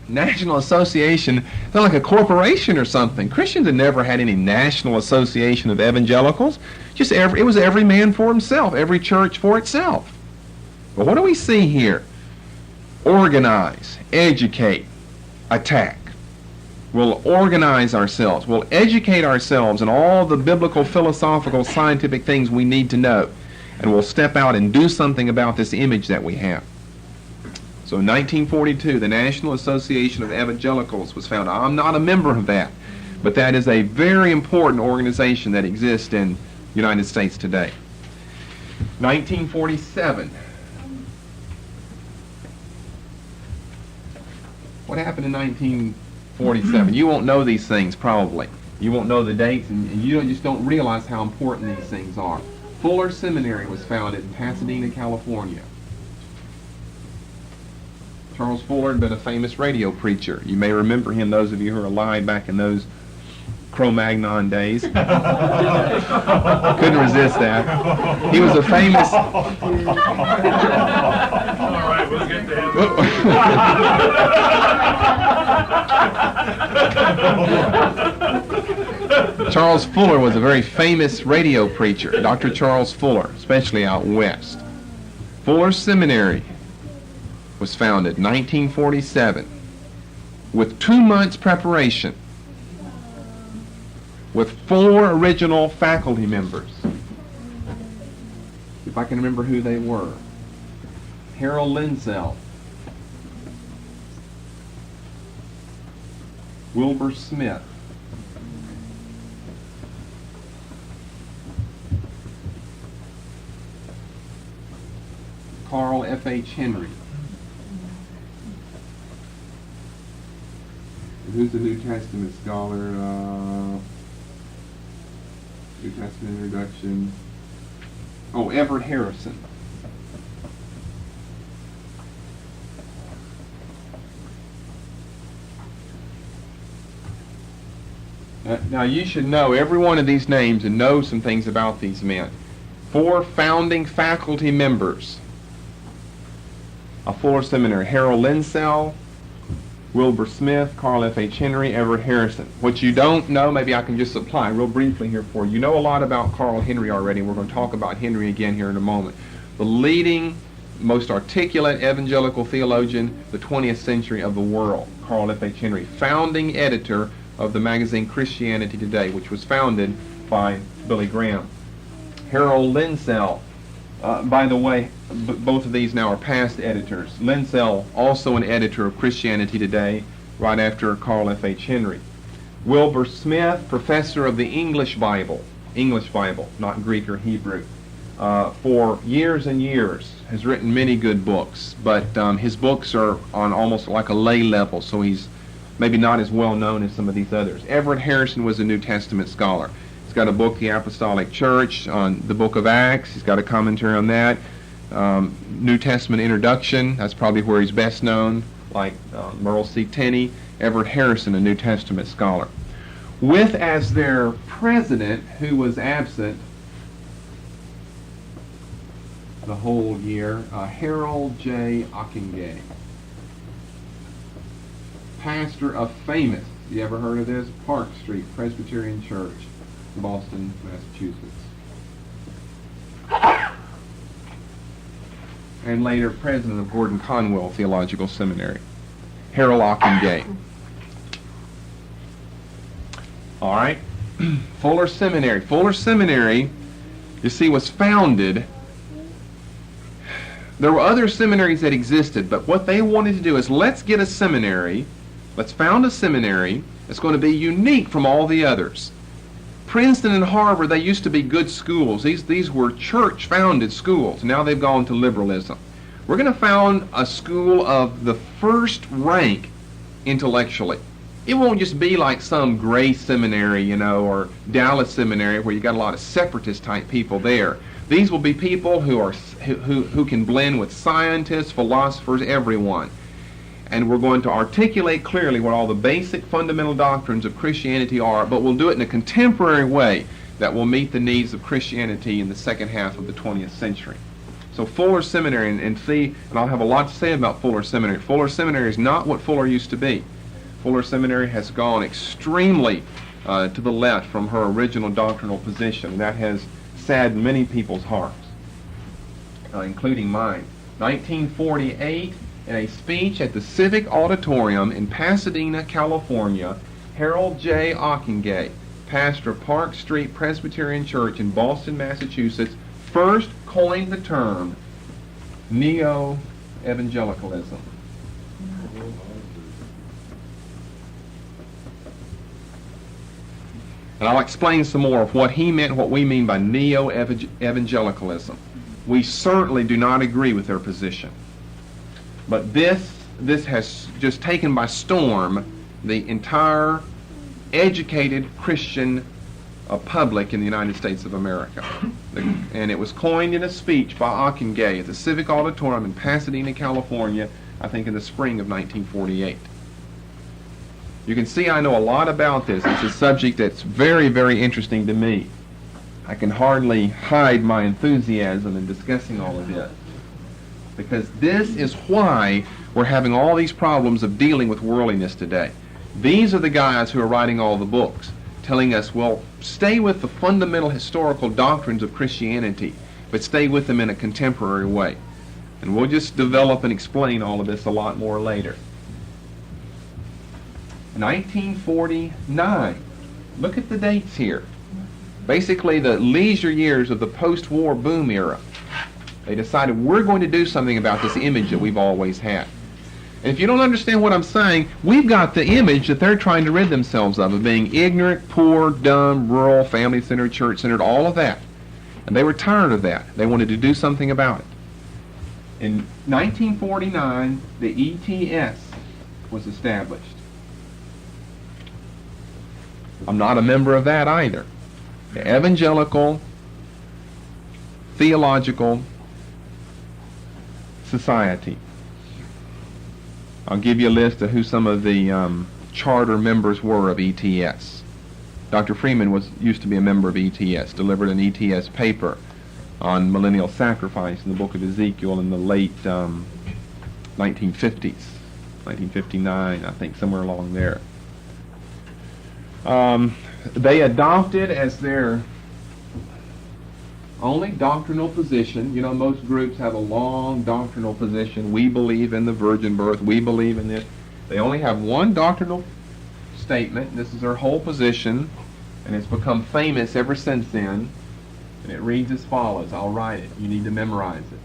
National Association, it's not like a corporation or something. Christians had never had any National Association of Evangelicals. It was every man for himself, every church for itself. But what do we see here? Organize, educate, attack. We'll organize ourselves. We'll educate ourselves in all the biblical, philosophical, scientific things we need to know. And we'll step out and do something about this image that we have. So in 1942, the National Association of Evangelicals was founded. I'm not a member of that, but that is a very important organization that exists in the United States today. 1947. What happened in 1947? You won't know these things probably. You won't know the dates, and you just don't realize how important these things are. Fuller Seminary was founded in Pasadena, California. Charles Fuller had been a famous radio preacher. You may remember him, those of you who are alive back in those Cro-Magnon days. Couldn't resist that. He was a famous...
All right, we'll get to him.
Charles Fuller was a very famous radio preacher, Dr. Charles Fuller, especially out west. Fuller Seminary was founded 1947 with 2 months preparation, with 4 original faculty members. If I can remember who they were. Harold Lindsell, Wilbur Smith, Carl F.H. Henry. Who's the New Testament scholar? New Testament introduction. Oh, Everett Harrison. Now you should know every one of these names and know some things about these men. 4 founding faculty members of Fuller Seminary: Harold Lindsell, Wilbur Smith, Carl F.H. Henry, Everett Harrison. What you don't know, maybe I can just supply real briefly here for you. You know a lot about Carl Henry already, and we're going to talk about Henry again here in a moment. The leading, most articulate evangelical theologian, the 20th century of the world, Carl F.H. Henry, founding editor of the magazine Christianity Today, which was founded by Billy Graham. Harold Lindsell, by the way, both of these now are past editors. Lindsell, also an editor of Christianity Today, right after Carl F.H. Henry. Wilbur Smith, professor of the English Bible, not Greek or Hebrew, for years and years, has written many good books, but his books are on almost like a lay level, so he's maybe not as well known as some of these others. Everett Harrison was a New Testament scholar. He's got a book, The Apostolic Church, on the book of Acts. He's got a commentary on that. New Testament Introduction, that's probably where he's best known, like Merle C. Tenney. Everett Harrison, a New Testament scholar. With as their president, who was absent the whole year, Harold J. Ockingay, pastor of famous, you ever heard of this? Park Street Presbyterian Church, Boston, Massachusetts. And later president of Gordon Conwell Theological Seminary, Harold Ockingay. All right, Fuller Seminary. Fuller Seminary, you see, was founded. There were other seminaries that existed, but what they wanted to do is let's get a seminary, let's found a seminary that's going to be unique from all the others. Princeton and Harvard, they used to be good schools. These were church-founded schools. Now they've gone to liberalism. We're going to found a school of the first rank intellectually. It won't just be like some Grace Seminary, or Dallas Seminary where you got a lot of separatist-type people there. These will be people who can blend with scientists, philosophers, everyone. And we're going to articulate clearly what all the basic fundamental doctrines of Christianity are, but we'll do it in a contemporary way. that will meet the needs of Christianity in the second half of the 20th century. So Fuller Seminary, and I'll have a lot to say about Fuller Seminary. Fuller Seminary is not what Fuller used to be. Fuller Seminary has gone extremely to the left from her original doctrinal position, and that has saddened many people's hearts, including mine. 1948, in a speech at the Civic Auditorium in Pasadena, California, Harold J. Ockingay, pastor of Park Street Presbyterian Church in Boston, Massachusetts, first coined the term neo-evangelicalism. And I'll explain some more of what he meant, what we mean by neo-evangelicalism. We certainly do not agree with their position. But this has just taken by storm the entire educated Christian public in the United States of America. And it was coined in a speech by Ockingay at the Civic Auditorium in Pasadena, California, I think in the spring of 1948. You can see I know a lot about this. It's a subject that's very, very interesting to me. I can hardly hide my enthusiasm in discussing all of this, because this is why we're having all these problems of dealing with worldliness today. These are the guys who are writing all the books, telling us, well, stay with the fundamental historical doctrines of Christianity, but stay with them in a contemporary way. And we'll just develop and explain all of this a lot more later. 1949. Look at the dates here. Basically the leisure years of the post-war boom era. They decided we're going to do something about this image that we've always had. And if you don't understand what I'm saying, we've got the image that they're trying to rid themselves of being ignorant, poor, dumb, rural, family-centered, church-centered, all of that. And they were tired of that. They wanted to do something about it. In 1949, the ETS was established. I'm not a member of that either. The Evangelical Theological Society. I'll give you a list of who some of the charter members were of ETS. Dr. Freeman used to be a member of ETS, delivered an ETS paper on millennial sacrifice in the book of Ezekiel in the late 1950s, 1959, I think, somewhere along there. They adopted as their only doctrinal position, you know, most groups have a long doctrinal position. We believe in the virgin birth. We believe in this. They only have one doctrinal statement. This is their whole position, and it's become famous ever since then. And it reads as follows. I'll write it. You need to memorize it.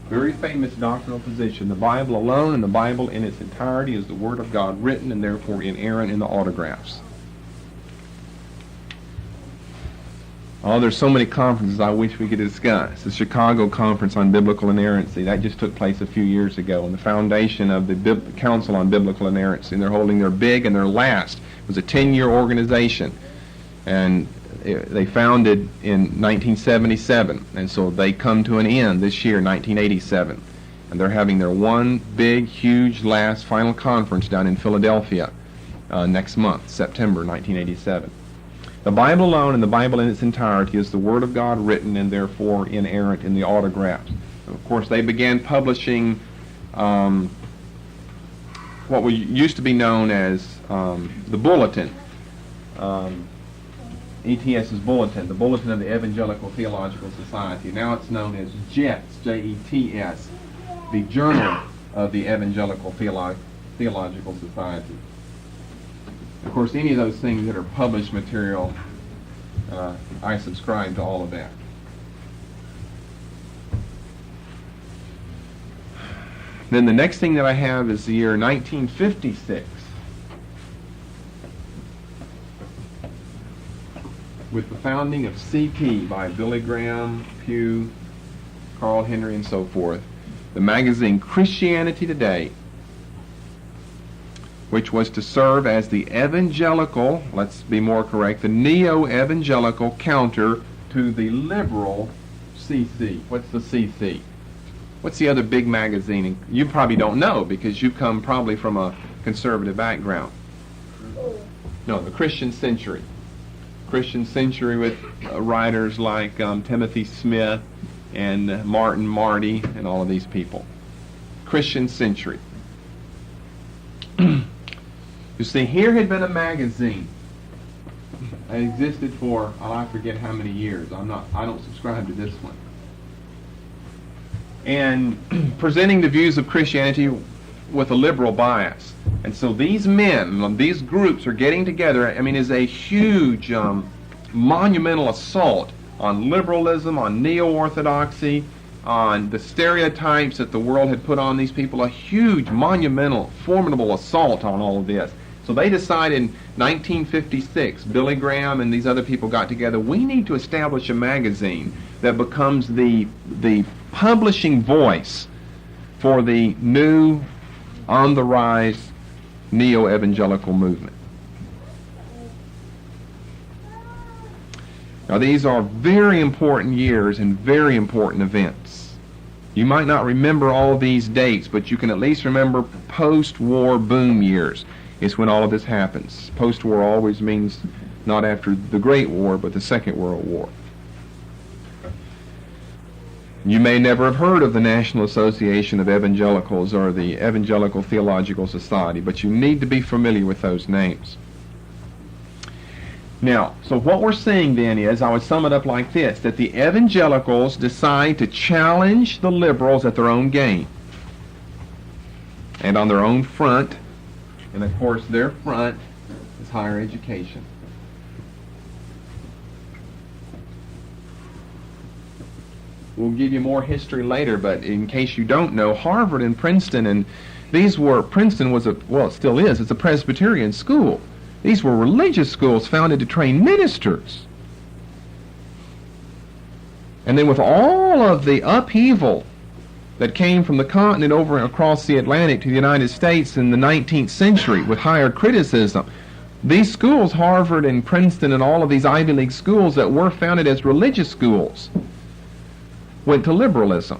Very famous doctrinal position. The Bible alone and the Bible in its entirety is the Word of God, written and therefore inerrant in the autographs. Oh, there's so many conferences I wish we could discuss. The Chicago Conference on Biblical Inerrancy, that just took place a few years ago, and the foundation of the Council on Biblical Inerrancy. And they're holding their big and their last. It was a 10-year organization, and they founded in 1977, and so they come to an end this year, 1987. And they're having their one big, huge, last, final conference down in Philadelphia next month, September 1987. The Bible alone and the Bible in its entirety is the Word of God written and therefore inerrant in the autographs. Of course, they began publishing what used to be known as the Bulletin. ETS's Bulletin, the Bulletin of the Evangelical Theological Society. Now it's known as JETS, J-E-T-S, the Journal of the Evangelical Theological Society. Of course, any of those things that are published material I subscribe to all of that. Then the next thing that I have is the year 1956. With the founding of CP by Billy Graham, Pew, Carl Henry, and so forth. The magazine Christianity Today, which was to serve as the evangelical, let's be more correct, the neo-evangelical counter to the liberal CC. What's the CC? What's the other big magazine? And you probably don't know because you come probably from a conservative background. No, the Christian Century. Christian Century with writers like Timothy Smith and Martin Marty and all of these people. Christian Century. You see, here had been a magazine that existed for, I forget how many years. I don't subscribe to this one. And presenting the views of Christianity with a liberal bias. And so these men, these groups are getting together. I mean, it's a huge, monumental assault on liberalism, on neo-orthodoxy, on the stereotypes that the world had put on these people. A huge, monumental, formidable assault on all of this. So they decided in 1956, Billy Graham and these other people got together, we need to establish a magazine that becomes the publishing voice for the new, on-the-rise, neo-evangelical movement. Now these are very important years and very important events. You might not remember all these dates, but you can at least remember post-war boom years. It's when all of this happens. Post-war always means not after the Great War, but the Second World War. You may never have heard of the National Association of Evangelicals or the Evangelical Theological Society, but you need to be familiar with those names. Now, so what we're seeing then is, I would sum it up like this, that the evangelicals decide to challenge the liberals at their own game and on their own front, and of course their front is higher education. We'll give you more history later, but in case you don't know, Harvard and Princeton, and Princeton was it still is, it's a Presbyterian school. These were religious schools founded to train ministers. And then with all of the upheaval that came from the continent over and across the Atlantic to the United States in the 19th century with higher criticism, these schools, Harvard and Princeton and all of these Ivy League schools that were founded as religious schools, went to liberalism.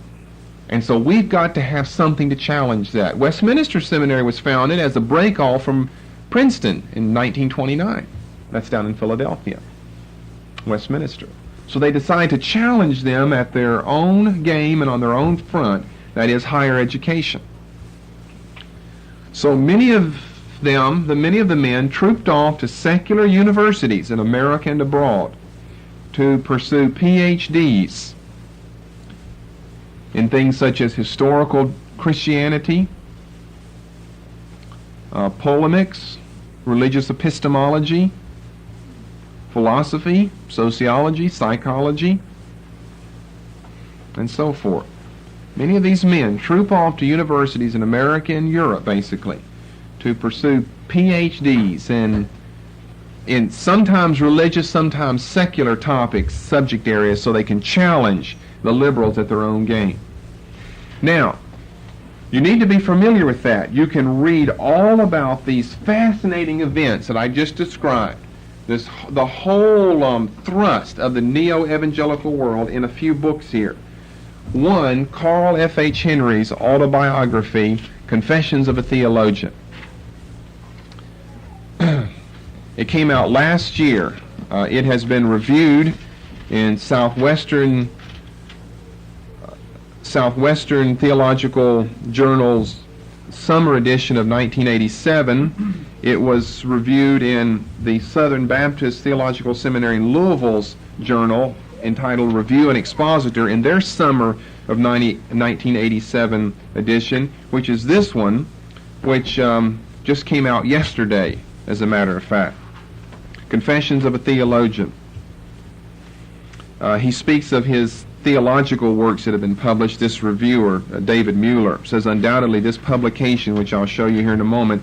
And so we've got to have something to challenge that. Westminster Seminary was founded as a break-off from Princeton in 1929. That's down in Philadelphia, Westminster. So they decide to challenge them at their own game and on their own front, that is higher education. So many of the men trooped off to secular universities in America and abroad to pursue PhDs in things such as historical Christianity, polemics, religious epistemology, philosophy, sociology, psychology, and so forth. Many of these men troop off to universities in America and Europe, basically, to pursue PhDs in sometimes religious, sometimes secular topics, subject areas, so they can challenge the liberals at their own game. Now, you need to be familiar with that. You can read all about these fascinating events that I just described, the whole thrust of the neo-evangelical world in a few books here. One, Carl F.H. Henry's autobiography, Confessions of a Theologian. It came out last year. It has been reviewed in Southwestern Theological Journal's summer edition of 1987. It was reviewed in the Southern Baptist Theological Seminary in Louisville's journal entitled Review and Expositor in their summer of 1987 edition, which is this one, which just came out yesterday, as a matter of fact. Confessions of a Theologian. He speaks of his theological works that have been published. This reviewer, David Mueller, says undoubtedly this publication, which I'll show you here in a moment,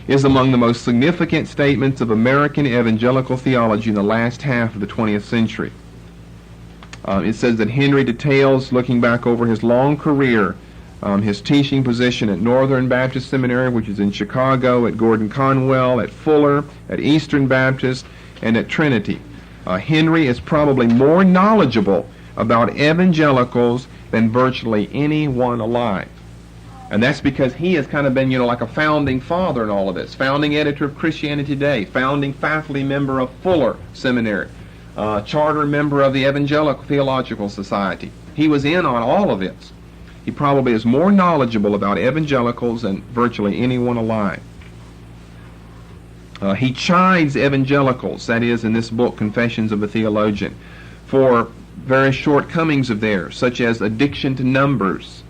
is among the most significant statements of American evangelical theology in the last half of the 20th century. It says that Henry details, looking back over his long career, his teaching position at Northern Baptist Seminary, which is in Chicago, at Gordon Conwell, at Fuller, at Eastern Baptist, and at Trinity. Henry is probably more knowledgeable about evangelicals than virtually anyone alive. And that's because he has kind of been, like a founding father in all of this. Founding editor of Christianity Today, founding faculty member of Fuller Seminary, charter member of the Evangelical Theological Society. He was in on all of this. He probably is more knowledgeable about evangelicals than virtually anyone alive. He chides evangelicals, that is, in this book, Confessions of a Theologian, for various shortcomings of theirs, such as addiction to numbers,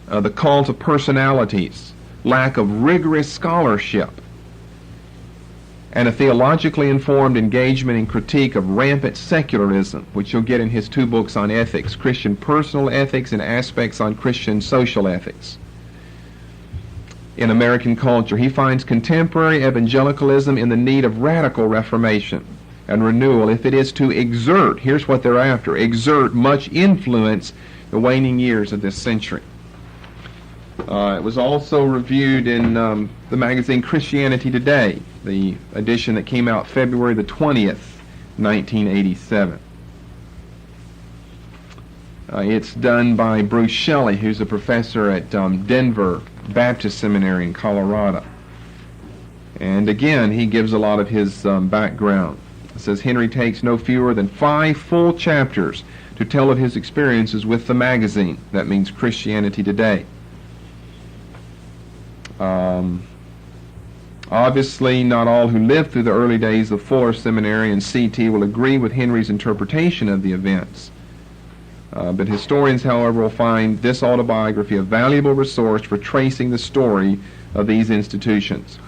the cult of personalities, lack of rigorous scholarship, and a theologically informed engagement and critique of rampant secularism, which you'll get in his 2 books on ethics, Christian personal ethics and aspects on Christian social ethics. In American culture, he finds contemporary evangelicalism in the need of radical reformation and renewal if it is to exert, here's what they're after, exert much influence the waning years of this century. It was also reviewed in the magazine Christianity Today, the edition that came out February the 20th, 1987. It's done by Bruce Shelley, who's a professor at Denver Baptist Seminary in Colorado. And again, he gives a lot of his background. It says Henry takes no fewer than 5 full chapters to tell of his experiences with the magazine. That means Christianity Today. Obviously, not all who lived through the early days of Fuller Seminary and CT will agree with Henry's interpretation of the events. But historians, however, will find this autobiography a valuable resource for tracing the story of these institutions.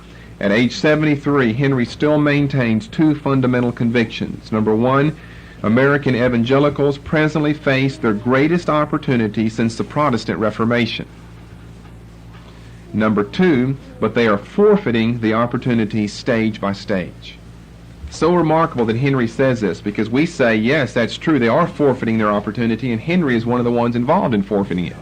At age 73, Henry still maintains 2 fundamental convictions. Number 1, American evangelicals presently face their greatest opportunity since the Protestant Reformation. Number 2, but they are forfeiting the opportunity stage by stage. So remarkable that Henry says this, because we say, yes, that's true, they are forfeiting their opportunity, and Henry is one of the ones involved in forfeiting it.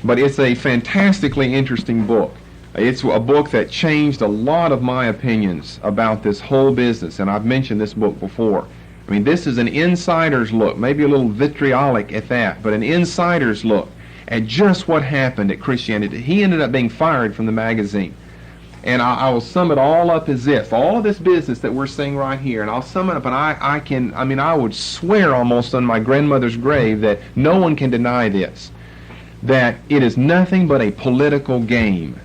But it's a fantastically interesting book. It's a book that changed a lot of my opinions about this whole business, and I've mentioned this book before. I mean, this is an insider's look, maybe a little vitriolic at that, but an insider's look at just what happened at Christianity. He ended up being fired from the magazine. And I will sum it all up as this. All of this business that we're seeing right here, and I'll sum it up, and I would swear almost on my grandmother's grave that no one can deny this, that it is nothing but a political game.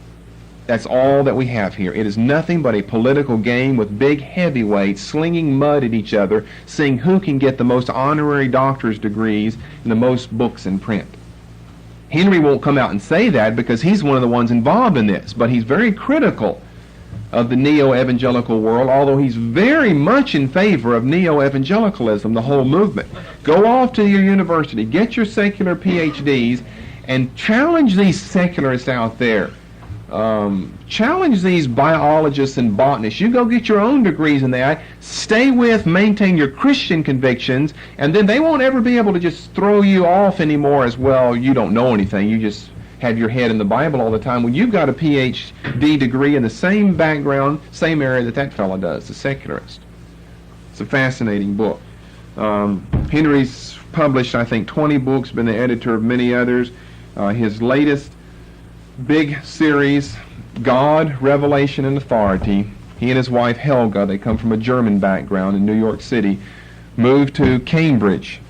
That's all that we have here. It is nothing but a political game with big heavyweights slinging mud at each other, seeing who can get the most honorary doctor's degrees and the most books in print. Henry won't come out and say that because he's one of the ones involved in this, but he's very critical of the neo-evangelical world, although he's very much in favor of neo-evangelicalism, the whole movement. Go off to your university, get your secular PhDs, and challenge these secularists out there. Challenge these biologists and botanists. You go get your own degrees in that. Stay with, maintain your Christian convictions, and then they won't ever be able to just throw you off anymore as, well, you don't know anything. You just have your head in the Bible all the time when you've got a PhD degree in the same background, same area that that fellow does, the secularist. It's a fascinating book. Henry's published, I think, 20 books, been the editor of many others. His latest big series, God, Revelation, and Authority. He and his wife Helga, they come from a German background in New York City, moved to Cambridge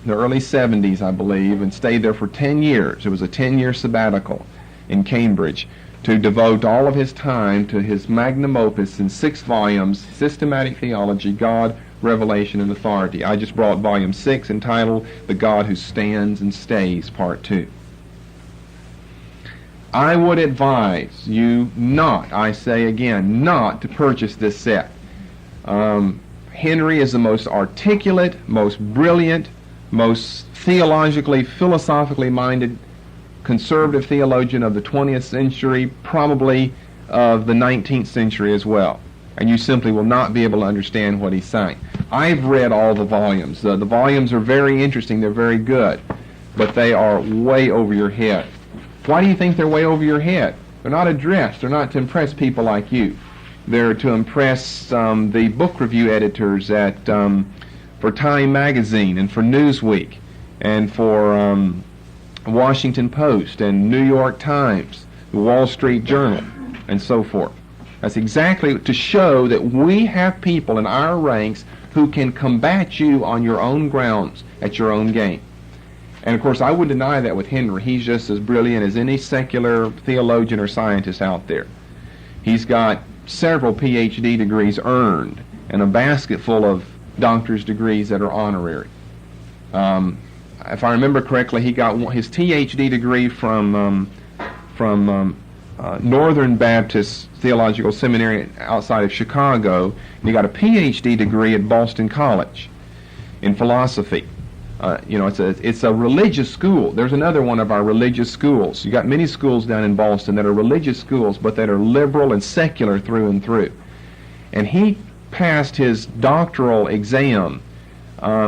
in the early 70s, I believe, and stayed there for 10 years. It was a 10-year sabbatical in Cambridge to devote all of his time to his magnum opus in 6 volumes, Systematic Theology, God, Revelation, and Authority. I just brought volume 6 entitled The God Who Stands and Stays, Part 2. I would advise you not, I say again, not to purchase this set. Henry is the most articulate, most brilliant, most theologically, philosophically minded conservative theologian of the 20th century, probably of the 19th century as well. And you simply will not be able to understand what he's saying. I've read all the volumes. The volumes are very interesting. They're very good. But they are way over your head. Why do you think they're way over your head? They're not addressed. They're not to impress people like you. They're to impress the book review editors for Time Magazine and for Newsweek and for Washington Post and New York Times, the Wall Street Journal, and so forth. That's exactly to show that we have people in our ranks who can combat you on your own grounds, at your own game. And of course, I would deny that with Henry. He's just as brilliant as any secular theologian or scientist out there. He's got several PhD degrees earned and a basket full of doctor's degrees that are honorary. If I remember correctly, he got his PhD degree from Northern Baptist Theological Seminary outside of Chicago, and he got a PhD degree at Boston College in philosophy. It's a religious school. There's another one of our religious schools. You got many schools down in Boston that are religious schools, but that are liberal and secular through and through. And he passed his doctoral exam.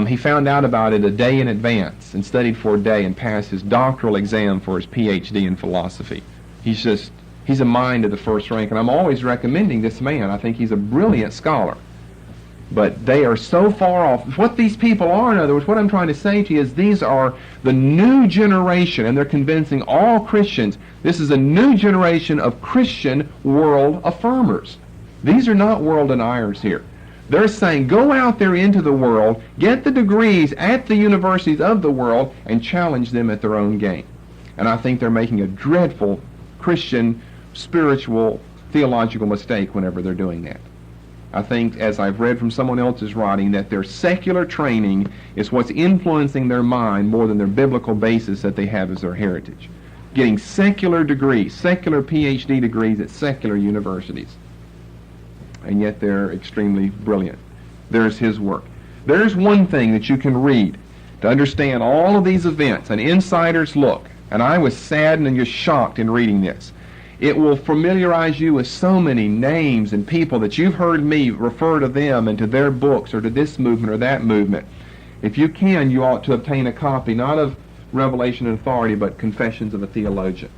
He found out about it a day in advance and studied for a day and passed his doctoral exam for his PhD in philosophy. He's a mind of the first rank, and I'm always recommending this man. I think he's a brilliant scholar. But they are so far off. What these people are, in other words, what I'm trying to say to you is these are the new generation, and they're convincing all Christians. This is a new generation of Christian world affirmers. These are not world deniers here. They're saying, go out there into the world, get the degrees at the universities of the world, and challenge them at their own game. And I think they're making a dreadful Christian, spiritual, theological mistake whenever they're doing that. I think, as I've read from someone else's writing, that their secular training is what's influencing their mind more than their biblical basis that they have as their heritage. Getting secular degrees, secular PhD degrees at secular universities. And yet they're extremely brilliant. There's his work. There's one thing that you can read to understand all of these events, an insider's look. And I was saddened and just shocked in reading this. It will familiarize you with so many names and people that you've heard me refer to them and to their books or to this movement or that movement. If you can, you ought to obtain a copy, not of Revelation and Authority, but Confessions of a Theologian.